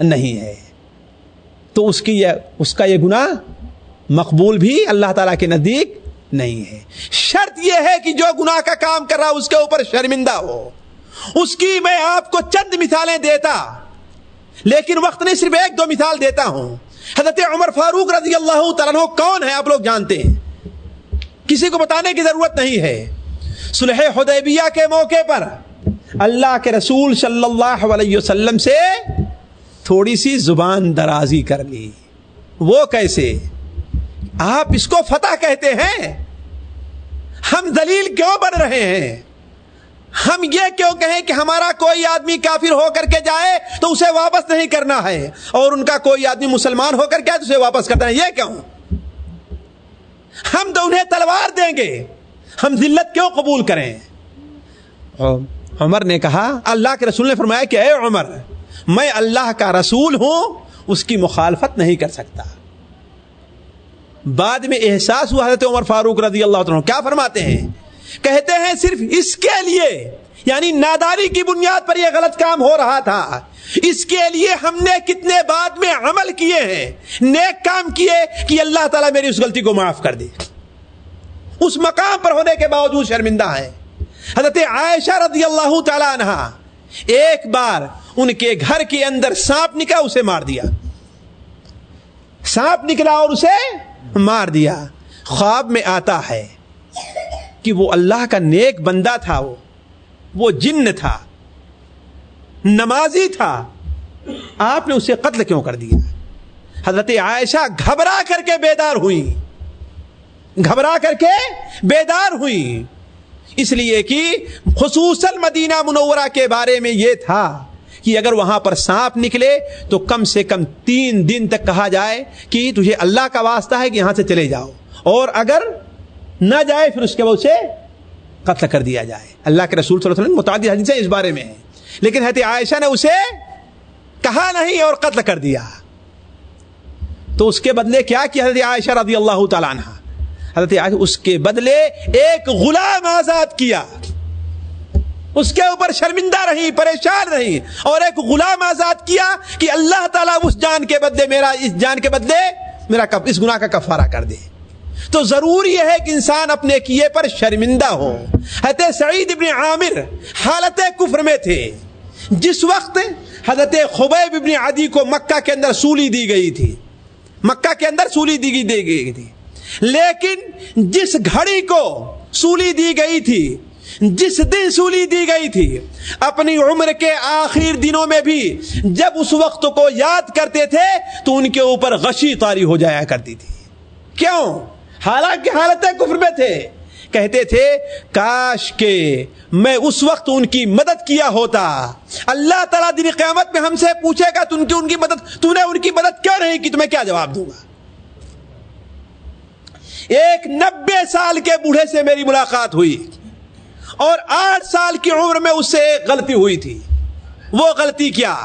نہیں ہے، تو اس کا یہ گناہ مقبول بھی اللہ تعالیٰ کے نزدیک نہیں ہے۔ شرط یہ ہے کہ جو گناہ کا کام کر رہا اس کے اوپر شرمندہ ہو۔ اس کی میں آپ کو چند مثالیں دیتا، لیکن وقت نہیں، صرف ایک دو مثال دیتا ہوں۔ حضرت عمر فاروق رضی اللہ تعالیٰ عنہ کون ہے آپ لوگ جانتے ہیں، کسی کو بتانے کی ضرورت نہیں ہے۔ صلح حدیبیہ کے موقع پر اللہ کے رسول صلی اللہ علیہ وسلم سے تھوڑی سی زبان درازی کر لی۔ وہ کیسے؟ آپ اس کو فتح کہتے ہیں، ہم ذلیل کیوں بن رہے ہیں؟ ہم یہ کیوں کہیں کہ ہمارا کوئی آدمی کافر ہو کر کے جائے تو اسے واپس نہیں کرنا ہے، اور ان کا کوئی آدمی مسلمان ہو کر کے تو اسے واپس کرنا ہے؟ یہ کیوں؟ ہم تو انہیں تلوار دیں گے، ہم ذلت کیوں قبول کریں؟ عمر نے کہا، اللہ کے رسول نے فرمایا کہ اے عمر، میں اللہ کا رسول ہوں، اس کی مخالفت نہیں کر سکتا۔ بعد میں احساس ہوا حضرت عمر فاروق رضی اللہ عنہ کیا فرماتے ہیں، کہتے ہیں صرف اس کے لیے، یعنی نادانی کی بنیاد پر یہ غلط کام ہو رہا تھا، اس کے لیے ہم نے کتنے بعد میں عمل کیے ہیں، نیک کام کیے کہ اللہ تعالیٰ میری اس غلطی کو معاف کر دے۔ اس مقام پر ہونے کے باوجود شرمندہ ہے۔ حضرت عائشہ رضی اللہ تعالی عنہ، ایک بار ان کے گھر کے اندر سانپ نکلا، اسے مار دیا۔ سانپ نکلا اور اسے مار دیا۔ خواب میں آتا ہے کہ وہ اللہ کا نیک بندہ تھا، وہ جن تھا، نمازی تھا، آپ نے اسے قتل کیوں کر دیا؟ حضرت عائشہ گھبرا کر کے بیدار ہوئی، اس لیے کہ خصوصاً مدینہ منورہ کے بارے میں یہ تھا کہ اگر وہاں پر سانپ نکلے تو کم سے کم 3 دن تک کہا جائے کہ تجھے اللہ کا واسطہ ہے کہ یہاں سے چلے جاؤ، اور اگر نہ جائے پھر اس کے بعد اسے قتل کر دیا جائے۔ اللہ کے رسول صلی اللہ علیہ وسلم متعدد حدیثیں اس بارے میں ہیں، لیکن حضرت عائشہ نے اسے کہا نہیں اور قتل کر دیا۔ تو اس کے بدلے کیا کیا حضرت عائشہ رضی اللہ تعالیٰ عنہ؟ حضرت عائشہ اس کے بدلے ایک غلام آزاد کیا، اس کے اوپر شرمندہ رہی، پریشان رہی، اور ایک غلام آزاد کیا کہ اللہ تعالیٰ اس جان کے بدلے میرا اس گناہ کا کفارہ کر دے۔ تو ضروری ہے کہ انسان اپنے کیے پر شرمندہ ہو۔ حضرت سعید ابن عامر حالت کفر میں تھے جس وقت حضرت خبیب ابن عدی کو مکہ کے اندر سولی دی گئی تھی، لیکن جس گھڑی کو سولی دی گئی تھی، جس دن سولی دی گئی تھی، اپنی عمر کے آخر دنوں میں بھی جب اس وقت کو یاد کرتے تھے تو ان کے اوپر غشی طاری ہو جایا کرتی تھی۔ کیوں؟ حالانکہ حالت کفر میں تھے، کہتے تھے کاش کہ میں اس وقت ان کی مدد کیا ہوتا۔ اللہ تعالیٰ دن قیامت میں ہم سے پوچھے گا تو ان کی مدد کیوں نہیں کی، تو میں کیا جواب دوں گا؟ ایک 90 سال کے بوڑھے سے میری ملاقات ہوئی اور 8 سال کی عمر میں اس سے ایک غلطی ہوئی تھی۔ وہ غلطی کیا؟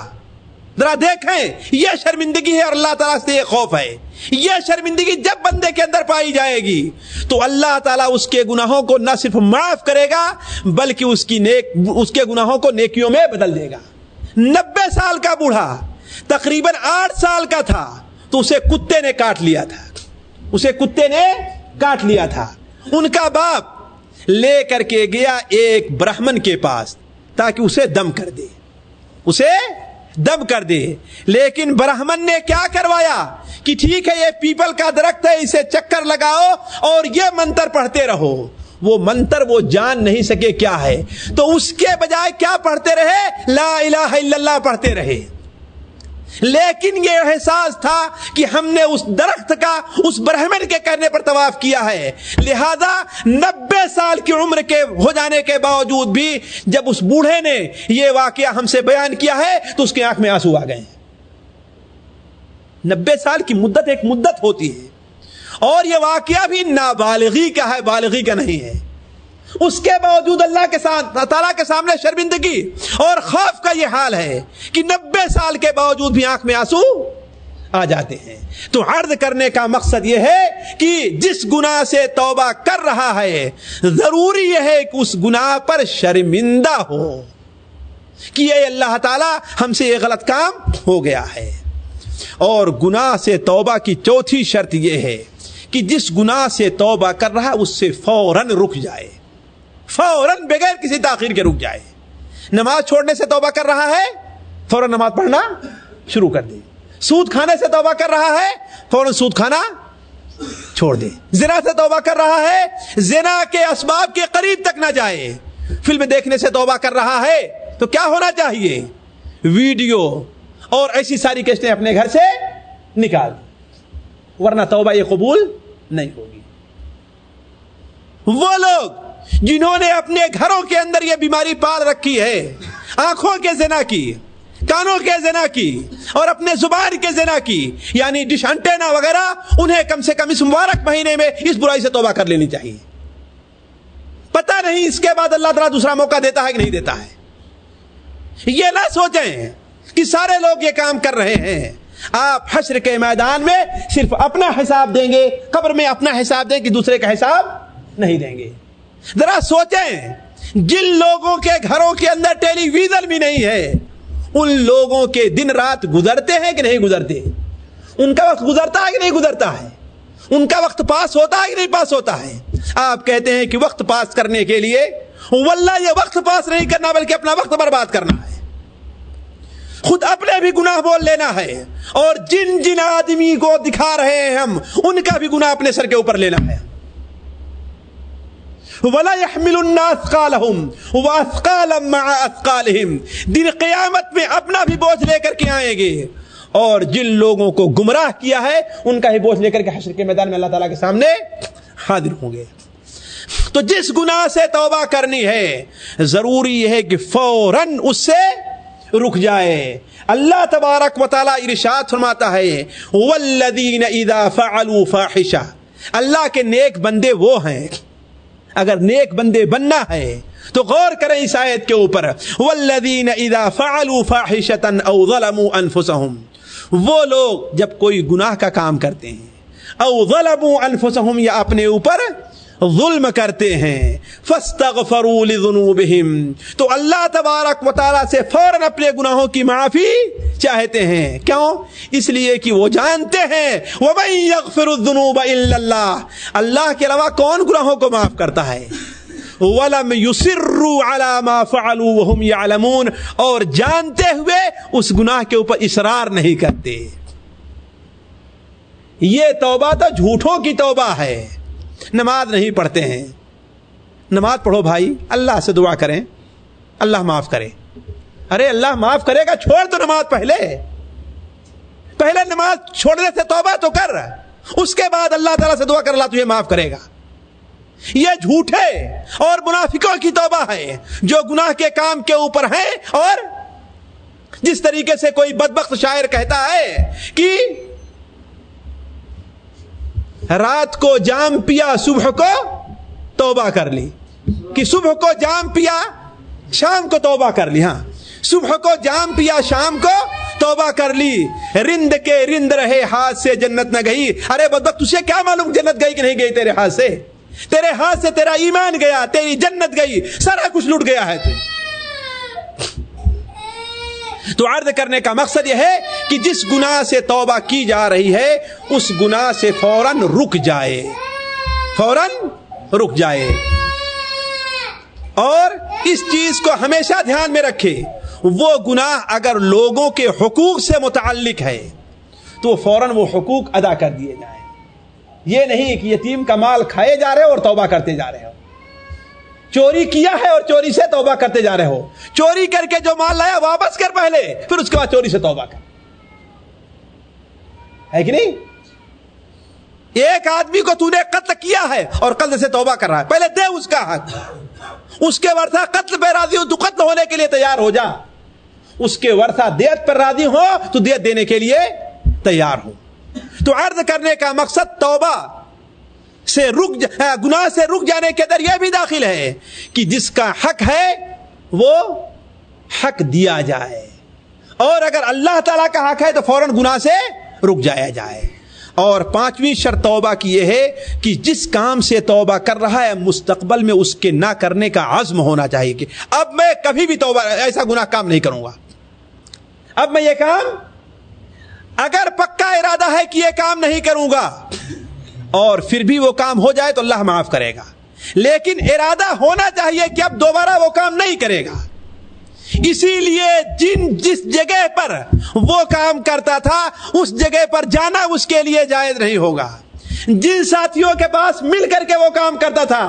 ذرا دیکھیں، یہ شرمندگی ہے اور اللہ تعالیٰ سے یہ خوف ہے۔ یہ شرمندگی جب بندے کے اندر پائی جائے گی تو اللہ تعالیٰ اس کے گناہوں کو نہ صرف معاف کرے گا بلکہ اس کے گناہوں کو نیکیوں میں بدل دے گا۔ 90 سال کا بوڑھا تقریباً 8 سال کا تھا تو اسے کتے نے کاٹ لیا تھا۔ ان کا باپ لے کر کے گیا ایک برہمن کے پاس تاکہ اسے دم کر دے، لیکن برہمن نے کیا کروایا کہ ٹھیک ہے یہ پیپل کا درخت ہے، اسے چکر لگاؤ اور یہ منتر پڑھتے رہو۔ وہ منتر وہ جان نہیں سکے کیا ہے، تو اس کے بجائے کیا پڑھتے رہے؟ لا الہ الا اللہ پڑھتے رہے۔ لیکن یہ احساس تھا کہ ہم نے اس درخت کا اس برہمن کے کہنے پر طواف کیا ہے، لہذا 90 سال کی عمر کے ہو جانے کے باوجود بھی جب اس بوڑھے نے یہ واقعہ ہم سے بیان کیا ہے تو اس کی آنکھ میں آنسو آ گئے۔ 90 سال کی مدت ایک مدت ہوتی ہے، اور یہ واقعہ بھی نابالغی کا ہے، بالغی کا نہیں ہے۔ اس کے باوجود اللہ کے ساتھ تعالیٰ کے سامنے شرمندگی اور خوف کا یہ حال ہے کہ 90 سال کے باوجود بھی آنکھ میں آنسو آ جاتے ہیں۔ تو عرض کرنے کا مقصد یہ ہے کہ جس گناہ سے توبہ کر رہا ہے ضروری یہ ہے کہ اس گناہ پر شرمندہ ہو، کہ اے اللہ تعالیٰ ہم سے یہ غلط کام ہو گیا ہے. اور گناہ سے توبہ کی چوتھی شرط یہ ہے کہ جس گناہ سے توبہ کر رہا ہے اس سے فوراً رک جائے, فوراً بغیر کسی تاخیر کے رک جائے. نماز چھوڑنے سے توبہ کر رہا ہے, فوراً نماز پڑھنا شروع کر دے. سود کھانے سے توبہ کر رہا ہے, فوراً سود کھانا چھوڑ دے. زنا سے توبہ کر رہا ہے, زنا کے اسباب کے قریب تک نہ جائے. فلم دیکھنے سے توبہ کر رہا ہے تو کیا ہونا چاہیے؟ ویڈیو اور ایسی ساری کیسٹیں اپنے گھر سے نکال, ورنہ توبہ یہ قبول نہیں ہوگی. وہ لوگ جنہوں نے اپنے گھروں کے اندر یہ بیماری پال رکھی ہے, آنکھوں کے زنا کی, کانوں کے زنا کی اور اپنے زبان کے زنا کی, یعنی ڈش انٹینا وغیرہ, انہیں کم سے کم اس مبارک مہینے میں اس برائی سے توبہ کر لینی چاہیے. پتہ نہیں اس کے بعد اللہ تعالیٰ دوسرا موقع دیتا ہے کہ نہیں دیتا ہے. یہ نہ سوچیں کہ سارے لوگ یہ کام کر رہے ہیں. آپ حشر کے میدان میں صرف اپنا حساب دیں گے, قبر میں اپنا حساب دیں کہ دوسرے کا حساب نہیں دیں گے. ذرا سوچیں, جن لوگوں کے گھروں کے اندر ٹیلی ویژن بھی نہیں ہے, ان لوگوں کے دن رات گزرتے ہیں کہ نہیں گزرتے؟ ان کا وقت گزرتا ہے کہ نہیں گزرتا ہے؟ ان کا وقت پاس ہوتا ہے کہ نہیں پاس ہوتا ہے؟ آپ کہتے ہیں کہ وقت پاس کرنے کے لیے, واللہ یہ وقت پاس نہیں کرنا بلکہ اپنا وقت برباد کرنا ہے. خود اپنے بھی گناہ بول لینا ہے, اور جن جن آدمی کو دکھا رہے ہیں ہم, ان کا بھی گناہ اپنے سر کے اوپر لینا ہے. وَلَا يَحْمِلُ النَّاسُ أَثْقَالَهُمْ وَأَثْقَالًا مَعَ أَثْقَالِهِمْ, دن قیامت میں اپنا بھی بوجھ لے کر کے آئیں گے, اور جن لوگوں کو گمراہ کیا ہے ان کا ہی بوجھ لے کر کے حشر کے میدان میں اللہ تعالیٰ کے سامنے حاضر ہوں گے. تو جس گناہ سے توبہ کرنی ہے ضروری یہ ہے کہ فوراً اس سے رک جائے. اللہ تبارک و تعالیٰ ارشاد فرماتا ہے وَالَّذِينَ إِذَا فَعَلُوا فَاحِشَةً, اللہ کے نیک بندے وہ ہیں, اگر نیک بندے بننا ہے تو غور کریں اس آیت کے اوپر. وَالَّذِينَ إِذَا فَعَلُوا فَاحِشَةً أَوْ ظَلَمُوا أَنفُسَهُمْ, وہ لوگ جب کوئی گناہ کا کام کرتے ہیں, أَوْ ظَلَمُوا أَنفُسَهُمْ, یا اپنے اوپر ظلم کرتے ہیں, فَاسْتَغْفَرُوا لِذُنُوبِهِمْ, تو اللہ تبارک و تعالیٰ سے فوراً اپنے گناہوں کی معافی چاہتے ہیں. کیوں؟ اس لیے کہ وہ جانتے ہیں وَمَن يَغْفِرُ الذُّنُوبَ إِلَّا اللَّهُ, اللہ کے علاوہ کون گناہوں کو معاف کرتا ہے. وَلَمْ يُصِرُّوا عَلَى مَا فَعَلُوا وَهُمْ يَعْلَمُونَ, اور جانتے ہوئے اس گناہ کے اوپر اصرار نہیں کرتے. یہ توبہ تو جھوٹوں کی توبہ ہے. نماز نہیں پڑھتے ہیں, نماز پڑھو بھائی, اللہ سے دعا کریں اللہ معاف کرے. ارے اللہ معاف کرے گا, چھوڑ تو نماز پہلے نماز چھوڑنے سے توبہ تو کر, اس کے بعد اللہ تعالیٰ سے دعا کر اللہ تجھے معاف کرے گا. یہ جھوٹے اور منافقوں کی توبہ ہے جو گناہ کے کام کے اوپر ہیں. اور جس طریقے سے کوئی بدبخت شاعر کہتا ہے کہ رات کو جام پیا صبح کو توبہ کر لی, کہ صبح کو جام پیا شام کو توبہ کر لی. ہاں, صبح کو جام پیا شام کو توبہ کر لی, رند کے رند رہے ہاتھ سے جنت نہ گئی. ارے بدبخت, تجھے کیا معلوم جنت گئی کہ نہیں گئی تیرے ہاتھ سے؟ تیرے ہاتھ سے تیرا ایمان گیا, تیری جنت گئی, سارا کچھ لٹ گیا ہے. تو عرض کرنے کا مقصد یہ ہے کہ جس گناہ سے توبہ کی جا رہی ہے اس گناہ سے فوراً رک جائے, فوراً رک جائے. اور اس چیز کو ہمیشہ دھیان میں رکھے, وہ گناہ اگر لوگوں کے حقوق سے متعلق ہے تو فوراً وہ حقوق ادا کر دیے جائیں. یہ نہیں کہ یتیم کا مال کھائے جا رہے ہو اور توبہ کرتے جا رہے ہو, چوری کیا ہے اور چوری سے توبہ کرتے جا رہے ہو. چوری کر کے جو مال لایا واپس کر پہلے, پھر اس کے بعد چوری سے توبہ کر, ہے کہ نہیں؟ ایک آدمی کو تو نے قتل کیا ہے اور قتل سے توبہ کر رہا ہے, پہلے دے اس کا حق. اس کے ورثہ قتل پہ راضی ہو تو قتل ہونے کے لیے تیار ہو جا, اس کے ورثہ دیت پر راضی ہو تو دیت دینے کے لیے تیار ہو. تو عرض کرنے کا مقصد توبہ سے گناہ سے رک جانے کے اندر یہ بھی داخل ہے کہ جس کا حق ہے وہ حق دیا جائے, اور اگر اللہ تعالیٰ کا حق ہے تو فوراً گناہ سے رک جایا جائے. اور پانچویں شرط توبہ کی یہ ہے کہ جس کام سے توبہ کر رہا ہے مستقبل میں اس کے نہ کرنے کا عزم ہونا چاہیے کہ اب میں کبھی بھی توبہ ایسا گناہ کام نہیں کروں گا. اب میں یہ کام, اگر پکا ارادہ ہے کہ یہ کام نہیں کروں گا اور پھر بھی وہ کام ہو جائے تو اللہ معاف کرے گا, لیکن ارادہ ہونا چاہیے کہ اب دوبارہ وہ کام نہیں کرے گا. اسی لیے جس جگہ پر وہ کام کرتا تھا اس جگہ پر جانا اس کے لیے جائز نہیں ہوگا. جن ساتھیوں کے پاس مل کر کے وہ کام کرتا تھا